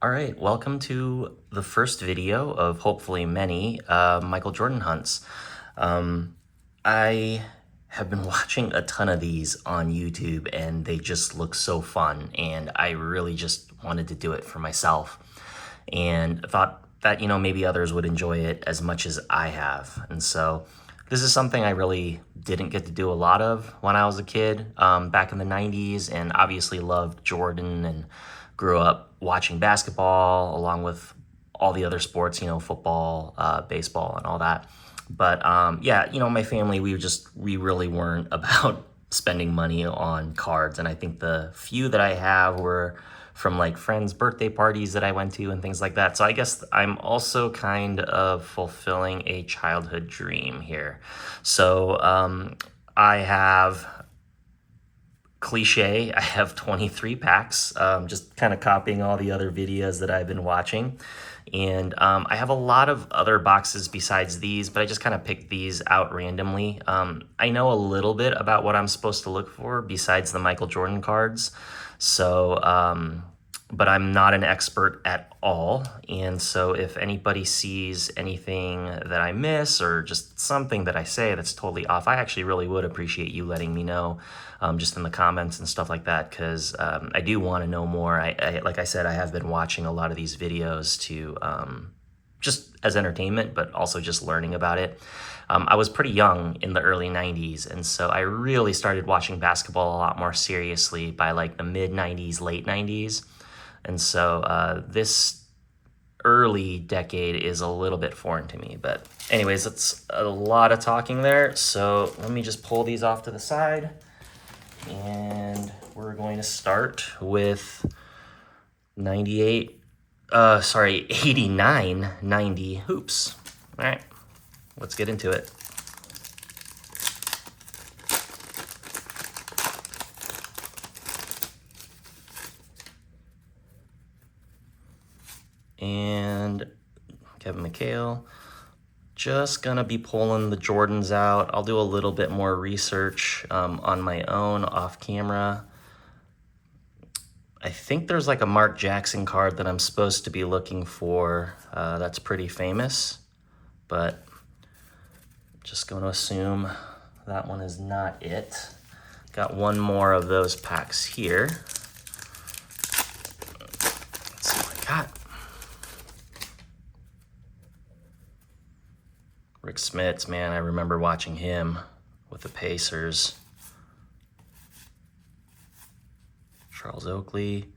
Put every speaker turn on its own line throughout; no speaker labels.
All right, welcome to the first video of hopefully many Michael Jordan hunts. I have been watching a ton of these on YouTube and they just look so fun, and I really just wanted to do it for myself and thought that, maybe others would enjoy it as much as I have. And so this is something I really didn't get to do a lot of when I was a kid back in the 90s, and obviously loved Jordan and grew up watching basketball along with all the other sports, football, baseball, and all that. But yeah, my family, we really weren't about spending money on cards. And I think the few that I have were from like friends' birthday parties that I went to and things like that. So I guess I'm also kind of fulfilling a childhood dream here. So I have cliche, I have 23 packs, just kind of copying all the other videos that I've been watching. And I have a lot of other boxes besides these, but I just kind of picked these out randomly. I know a little bit about what I'm supposed to look for besides the Michael Jordan cards. So, but I'm not an expert at all. And so if anybody sees anything that I miss or just something that I say that's totally off, I actually really would appreciate you letting me know just in the comments and stuff like that, because I do want to know more. Like I said, I have been watching a lot of these videos to just as entertainment, but also just learning about it. I was pretty young in the early 90s, and so I really started watching basketball a lot more seriously by like the mid 90s, late 90s. And so this early decade is a little bit foreign to me. But anyways, that's a lot of talking there. So let me just pull these off to the side. And we're going to start with 89, 90 hoops. All right, let's get into it. And Kevin McHale. Just gonna be pulling the Jordans out. I'll do a little bit more research on my own off camera. I think there's like a Mark Jackson card that I'm supposed to be looking for. That's pretty famous, but just going to assume that one is not it. Got one more of those packs here. Let's see what I got. Rick Smits, man, I remember watching him with the Pacers. Charles Oakley,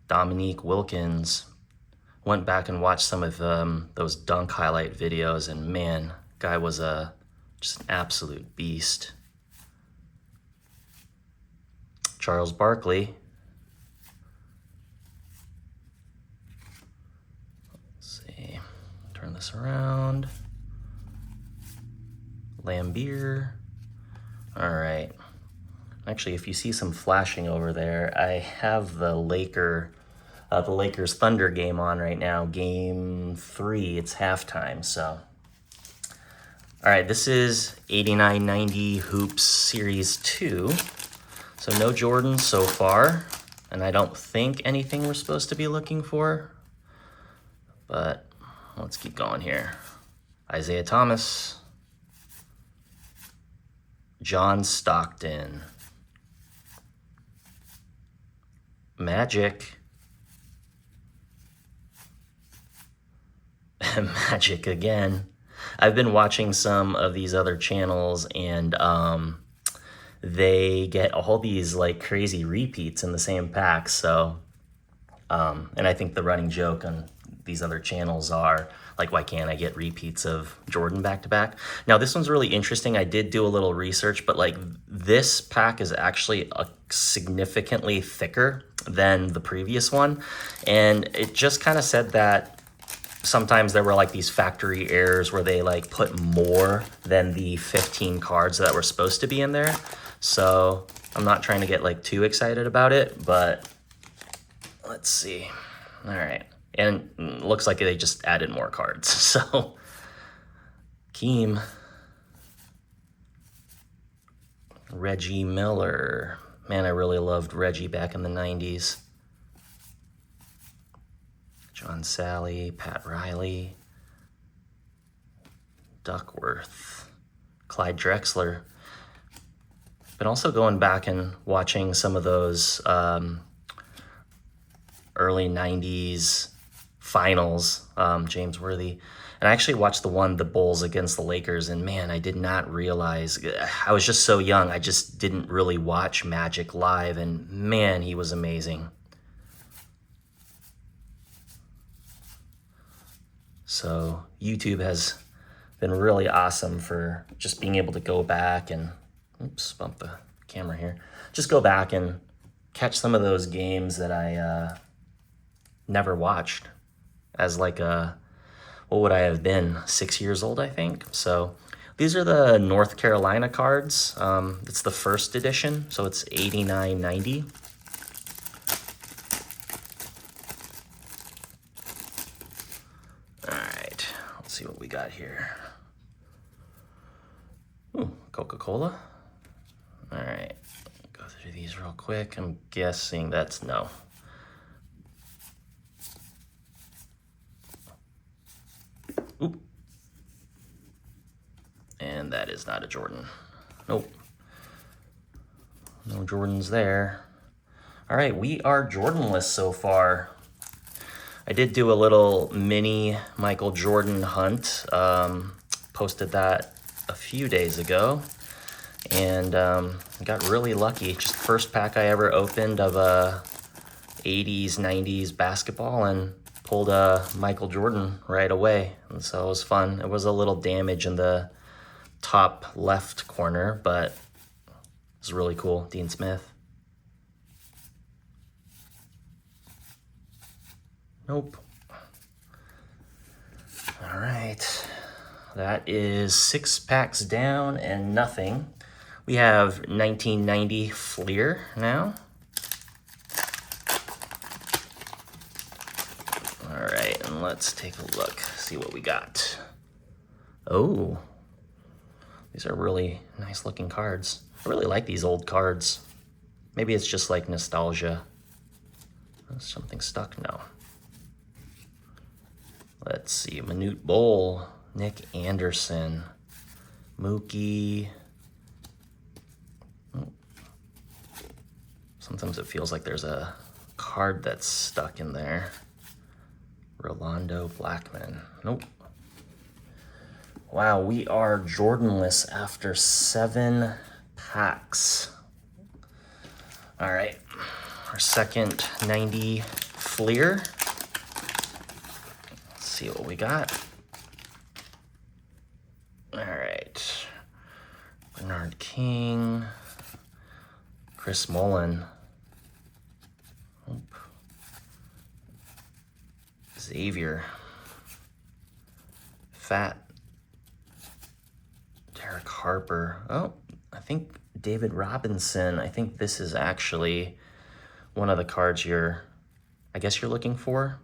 Dominique Wilkins. Went back and watched some of those dunk highlight videos, and man, guy was just an absolute beast. Charles Barkley. Let's see, turn this around. Lambeer. All right. Actually, if you see some flashing over there, I have the Lakers Thunder game on right now, game 3. It's halftime, so. All right, this is 89-90 Hoops Series 2. So no Jordan so far, and I don't think anything we're supposed to be looking for, but let's keep going here. Isaiah Thomas. John Stockton. Magic. Magic again. I've been watching some of these other channels, and they get all these like crazy repeats in the same pack. So, and I think the running joke on these other channels are like, why can't I get repeats of Jordan back to back? Now this one's really interesting. I did do a little research, but like this pack is actually significantly thicker than the previous one. And it just kind of said that sometimes there were like these factory errors where they like put more than the 15 cards that were supposed to be in there. So I'm not trying to get like too excited about it, but let's see. All right. And it looks like they just added more cards. So, Keem. Reggie Miller. Man, I really loved Reggie back in the 90s. John Sally, Pat Riley, Duckworth, Clyde Drexler. Been also going back and watching some of those early 90s finals, James Worthy. And I actually watched the Bulls against the Lakers, and man, I did not realize, I was just so young, I just didn't really watch Magic live, and man, he was amazing. So YouTube has been really awesome for just being able to go back and, oops, bump the camera here, just go back and catch some of those games that I never watched as like a, what would I have been, 6 years old, I think. So these are the North Carolina cards. It's the first edition, so it's $89.90. All right, let's see what we got here. Ooh, Coca-Cola. All right, go through these real quick. I'm guessing that's no. Oop. And that is not a Jordan. Nope. No Jordans there. All right, we are Jordanless so far. I did do a little mini Michael Jordan hunt. Posted that a few days ago. And got really lucky. Just first pack I ever opened of 80s, 90s basketball, and pulled a Michael Jordan right away. And so it was fun. It was a little damage in the top left corner, but it was really cool. Dean Smith. Nope. All right. That is 6 packs down and nothing. We have 1990 Fleer now. All right, and let's take a look, see what we got. Oh, these are really nice looking cards. I really like these old cards. Maybe it's just like nostalgia. Is something stuck? No. Let's see, Manute Bol, Nick Anderson, Mookie. Oh. Sometimes it feels like there's a card that's stuck in there. Rolando Blackman. Nope. Wow, we are Jordanless after 7 packs. All right, our second 90 Fleer. Let's see what we got. All right, Bernard King, Chris Mullin. Nope. Xavier, Fat, Derek Harper. Oh, I think David Robinson. I think this is actually one of the cards I guess you're looking for.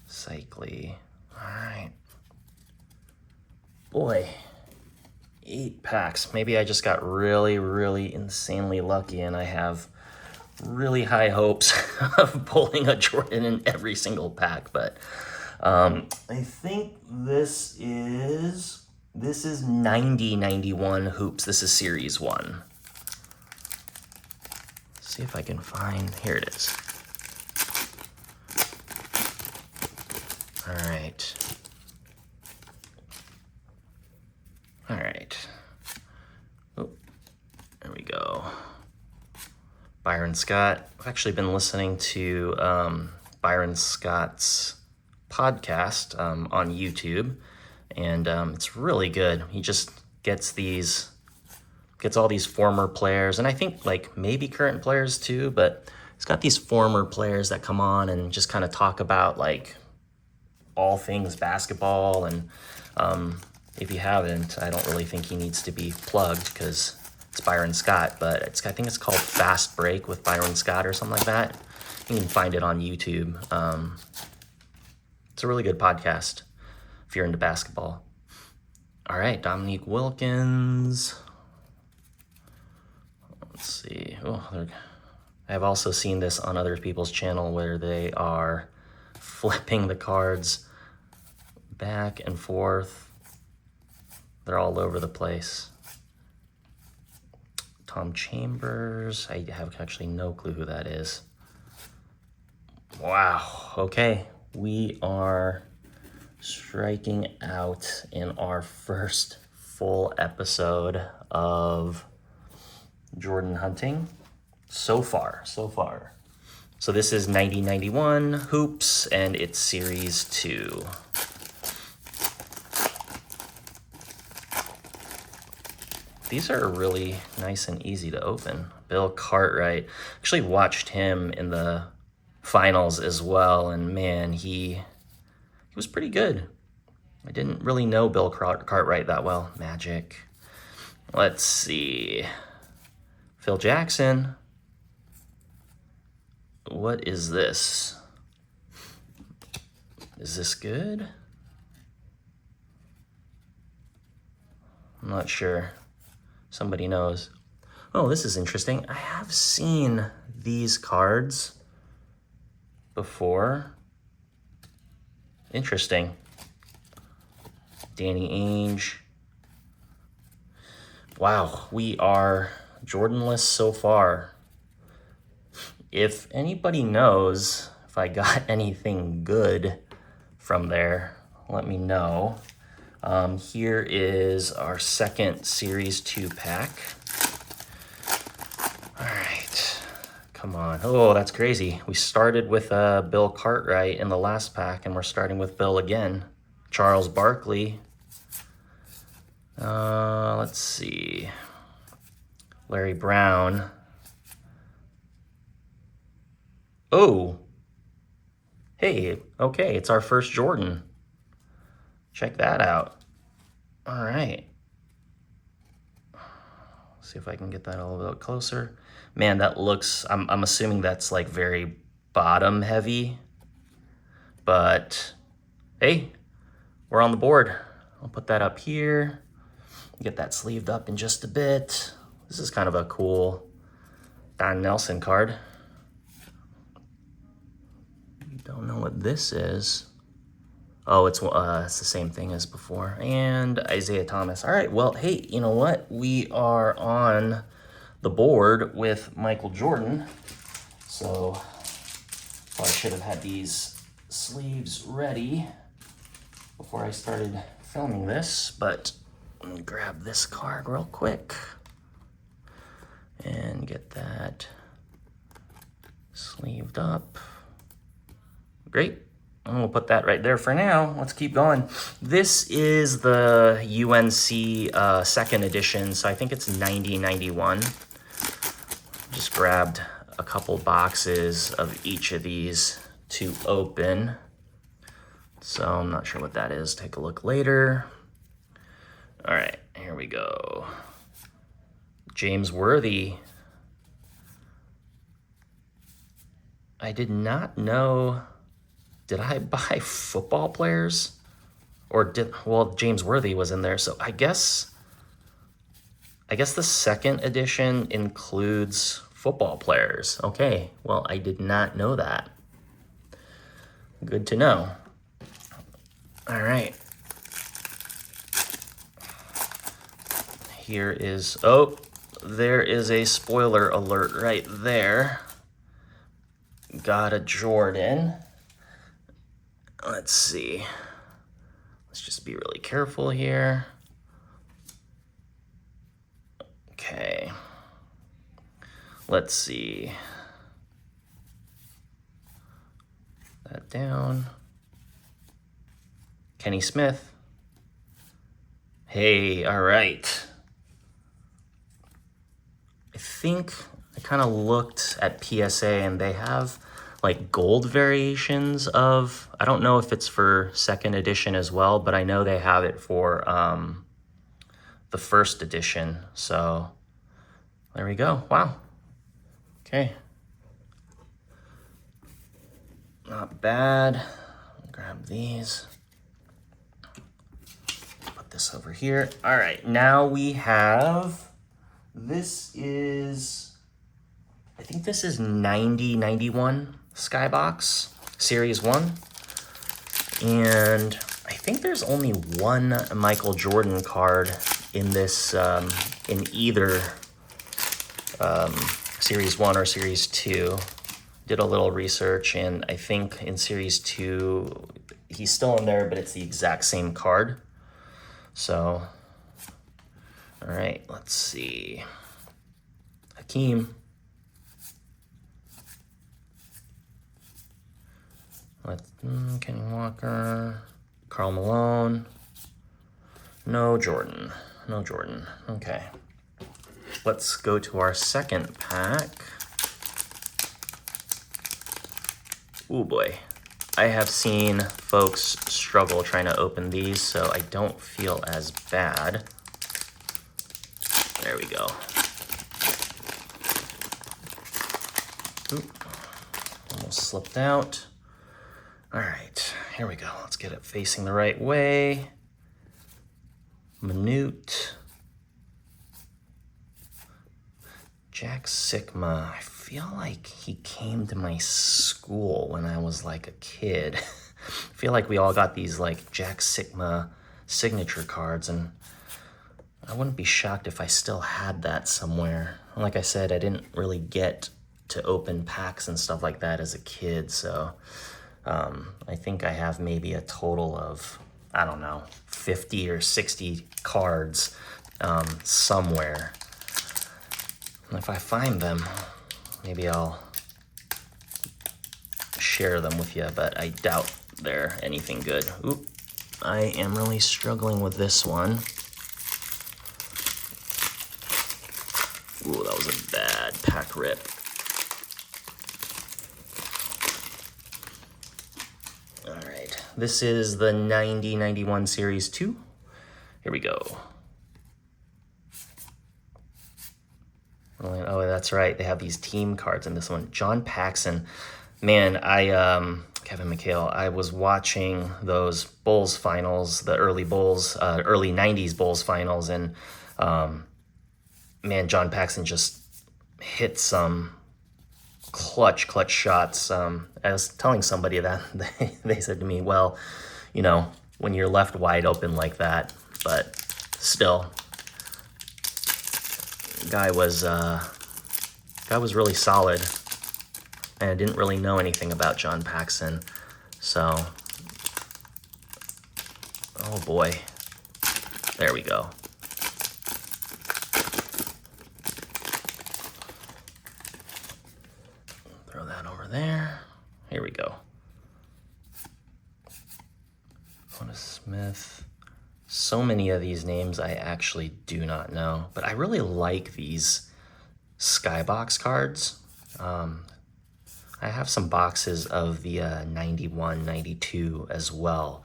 Cycly. All right. Boy, 8 packs. Maybe I just got really, really insanely lucky and I have really high hopes of pulling a Jordan in every single pack, but I think this is 90-91 hoops. This is series 1. Let's see if I can find, here it is. All right. All right. Oh, there we go. Byron Scott. I've actually been listening to Byron Scott's podcast on YouTube, and it's really good. He just gets all these former players, and I think like maybe current players too, but he's got these former players that come on and just kind of talk about like all things basketball. And if you haven't, I don't really think he needs to be plugged because it's Byron Scott, but I think it's called Fast Break with Byron Scott or something like that. You can find it on YouTube. It's a really good podcast if you're into basketball. All right, Dominique Wilkins. Let's see. Oh, I I've also seen this on other people's channel where they are flipping the cards back and forth. They're all over the place. Tom Chambers, I have actually no clue who that is. Wow, okay. We are striking out in our first full episode of Jordan hunting. So far. So this is 9091 Hoops, and it's Series 2. These are really nice and easy to open. Bill Cartwright. Actually watched him in the finals as well, and man, he was pretty good. I didn't really know Bill Cartwright that well. Magic. Let's see. Phil Jackson. What is this? Is this good? I'm not sure. Somebody knows. Oh, this is interesting. I have seen these cards before. Interesting. Danny Ainge. Wow, we are Jordanless so far. If anybody knows if I got anything good from there, let me know. Here is our second Series 2 pack. All right, come on. Oh, that's crazy. We started with Bill Cartwright in the last pack, and we're starting with Bill again. Charles Barkley. Let's see. Larry Brown. Oh. Hey, okay, it's our first Jordan. Check that out. All right. See if I can get that a little bit closer. Man, that looks, I'm assuming that's like very bottom heavy, but hey, we're on the board. I'll put that up here. Get that sleeved up in just a bit. This is kind of a cool Don Nelson card. Don't know what this is. Oh, it's the same thing as before. And Isaiah Thomas. All right, well, hey, you know what? We are on the board with Michael Jordan. So I should have had these sleeves ready before I started filming this, but let me grab this card real quick and get that sleeved up. Great. And we'll put that right there for now. Let's keep going. This is the UNC second edition, so I think it's 9091. Just grabbed a couple boxes of each of these to open. So I'm not sure what that is. Take a look later. All right, here we go. James Worthy. I did not know. Did I buy football players? Or well, James Worthy was in there, so I guess the second edition includes football players. Okay, well, I did not know that. Good to know. All right. Here is, oh, there is a spoiler alert right there. Got a Jordan. Let's see. Let's just be really careful here. Okay. Let's see. That down. Kenny Smith. Hey, all right. I think I kind of looked at PSA and they have like gold variations of, I don't know if it's for second edition as well, but I know they have it for the first edition. So there we go. Wow. Okay. Not bad. Grab these. Put this over here. All right, now we have, this is, I think this is 90-91 Skybox Series 1. And I think there's only one Michael Jordan card in this, in either Series 1 or Series 2. Did a little research, and I think in Series 2, he's still in there, but it's the exact same card. So, all right, let's see. Hakeem. Kenny Walker, Karl Malone. No Jordan. No Jordan. Okay. Let's go to our second pack. Oh boy. I have seen folks struggle trying to open these, so I don't feel as bad. There we go. Oop. Almost slipped out. All right, here we go. Let's get it facing the right way. Minute. Jack Sikma. I feel like he came to my school when I was like a kid. I feel like we all got these like Jack Sikma signature cards, and I wouldn't be shocked if I still had that somewhere. Like I said, I didn't really get to open packs and stuff like that as a kid, so I think I have maybe a total of, I don't know, 50 or 60 cards somewhere. And if I find them, maybe I'll share them with you, but I doubt they're anything good. Oop, I am really struggling with this one. Ooh, that was a bad pack rip. All right, this is the 90-91 Series 2. Here we go. Oh, that's right. They have these team cards in this one. John Paxson. Man, Kevin McHale, I was watching those Bulls finals, the early Bulls, early 90s Bulls finals, and man, John Paxson just hit some clutch shots. I was telling somebody that, they said to me, well, you know, when you're left wide open like that, but still, guy was really solid, and I didn't really know anything about John Paxson, so oh boy, there we go. Throw that over there. Here we go. Otis Smith. So many of these names I actually do not know, but I really like these Skybox cards. I have some boxes of the 91, 92 as well,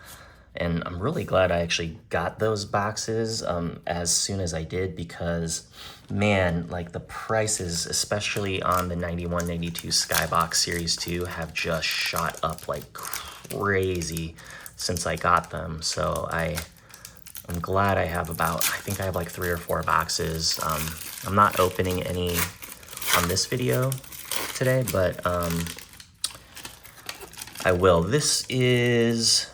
and I'm really glad I actually got those boxes as soon as I did, because man, like the prices, especially on the 91, 92 Skybox Series 2, have just shot up like crazy since I got them. So I'm glad I have I think I have like 3 or 4 boxes. I'm not opening any on this video today, but I will. This is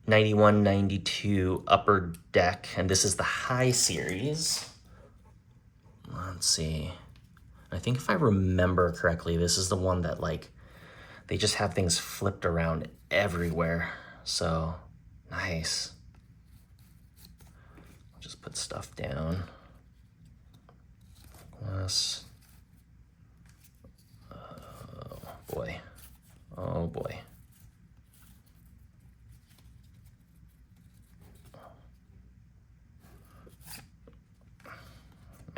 91, 92 Upper Deck, and this is the High Series. Let's see. I think if I remember correctly, this is the one that like, they just have things flipped around everywhere. So, nice. Just put stuff down. Glass. Oh boy. Oh boy.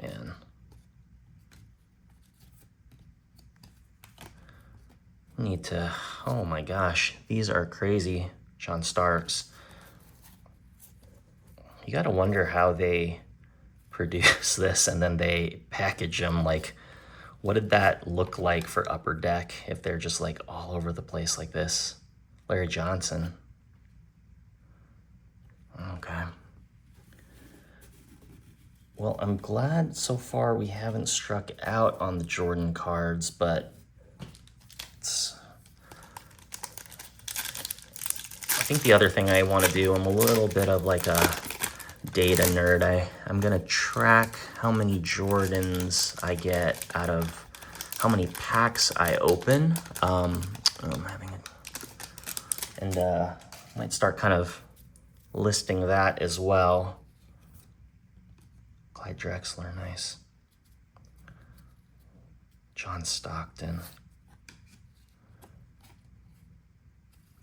Man. Need to, oh my gosh, these are crazy. John Starks. You gotta wonder how they produce this and then they package them. Like, what did that look like for Upper Deck if they're just like all over the place like this? Larry Johnson. Okay. Well, I'm glad so far we haven't struck out on the Jordan cards, but I think the other thing I want to do, I'm a little bit of like a data nerd. I'm going to track how many Jordans I get out of how many packs I open. I'm having it, and might start kind of listing that as well. Clyde Drexler, nice. John Stockton.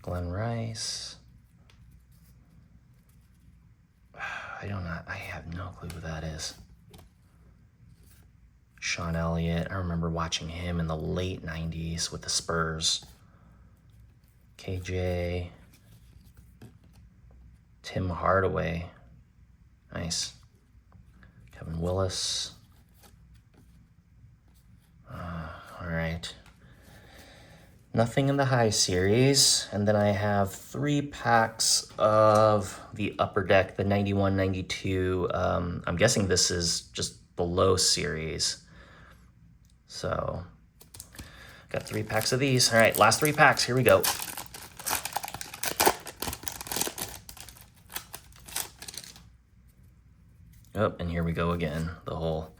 Glenn Rice. I have no clue who that is. Sean Elliott, I remember watching him in the late 90s with the Spurs. KJ. Tim Hardaway, nice. Kevin Willis. All right. Nothing in the high series. And then I have 3 packs of the Upper Deck, the 91, 92. I'm guessing this is just below series. So, got 3 packs of these. All right, last 3 packs. Here we go. Oh, and here we go again. The whole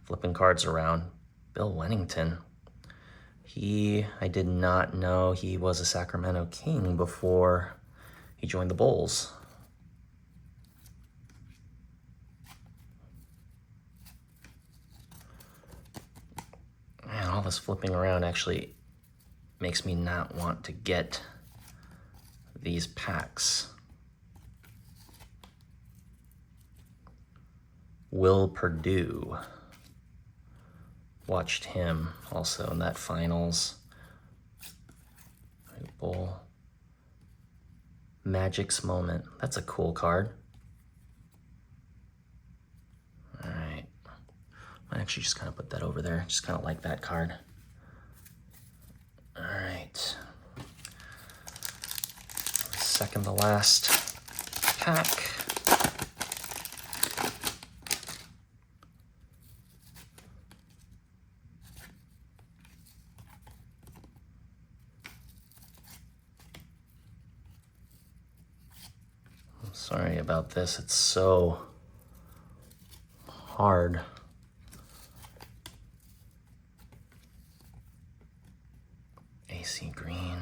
flipping cards around. Bill Wennington. I did not know he was a Sacramento King before he joined the Bulls. Man, all this flipping around actually makes me not want to get these packs. Will Purdue. Watched him also in that finals. Bowl. Magic's Moment. That's a cool card. All right. I actually just kind of put that over there. Just kind of like that card. All right. Second to last pack. Sorry about this, it's so hard. AC Green.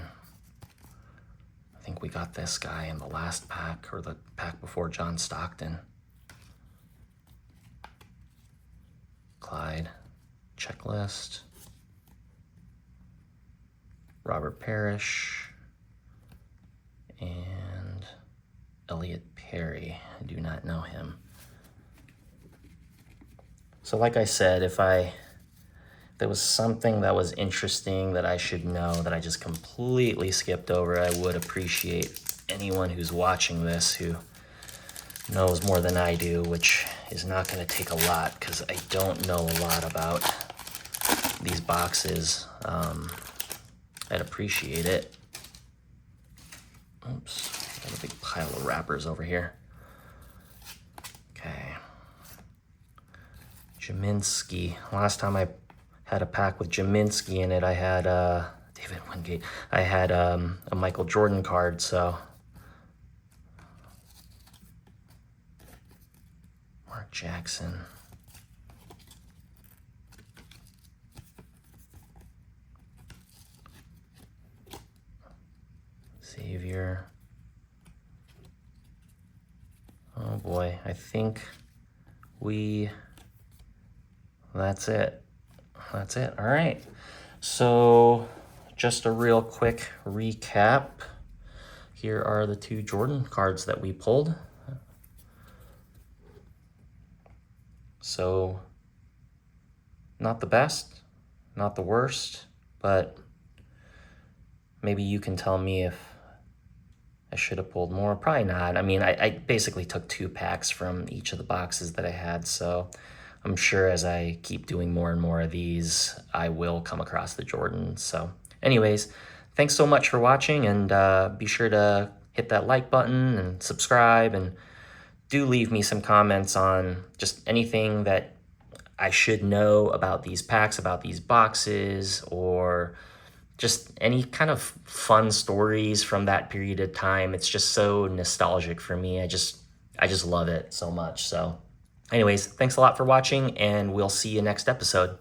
I think we got this guy in the last pack, or the pack before John Stockton. Clyde. Checklist. Robert Parrish. And Elliot Perry. I do not know him. So like I said, if there was something that was interesting that I should know that I just completely skipped over, I would appreciate anyone who's watching this who knows more than I do, which is not going to take a lot because I don't know a lot about these boxes. I'd appreciate it. Oops, got a big pile of wrappers over here. Okay. Jaminski. Last time I had a pack with Jaminski in it, I had David Wingate. I had a Michael Jordan card, so. Mark Jackson. Xavier. Oh boy, I think that's it. That's it. All right. So just a real quick recap. Here are the 2 Jordan cards that we pulled. So not the best, not the worst, but maybe you can tell me if I should have pulled more. Probably not. I mean, I basically took 2 packs from each of the boxes that I had, so I'm sure as I keep doing more and more of these, I will come across the Jordans. So anyways, thanks so much for watching, and be sure to hit that like button and subscribe and do leave me some comments on just anything that I should know about these packs, about these boxes, or just any kind of fun stories from that period of time. It's just so nostalgic for me. I just love it so much. So anyways, thanks a lot for watching, and we'll see you next episode.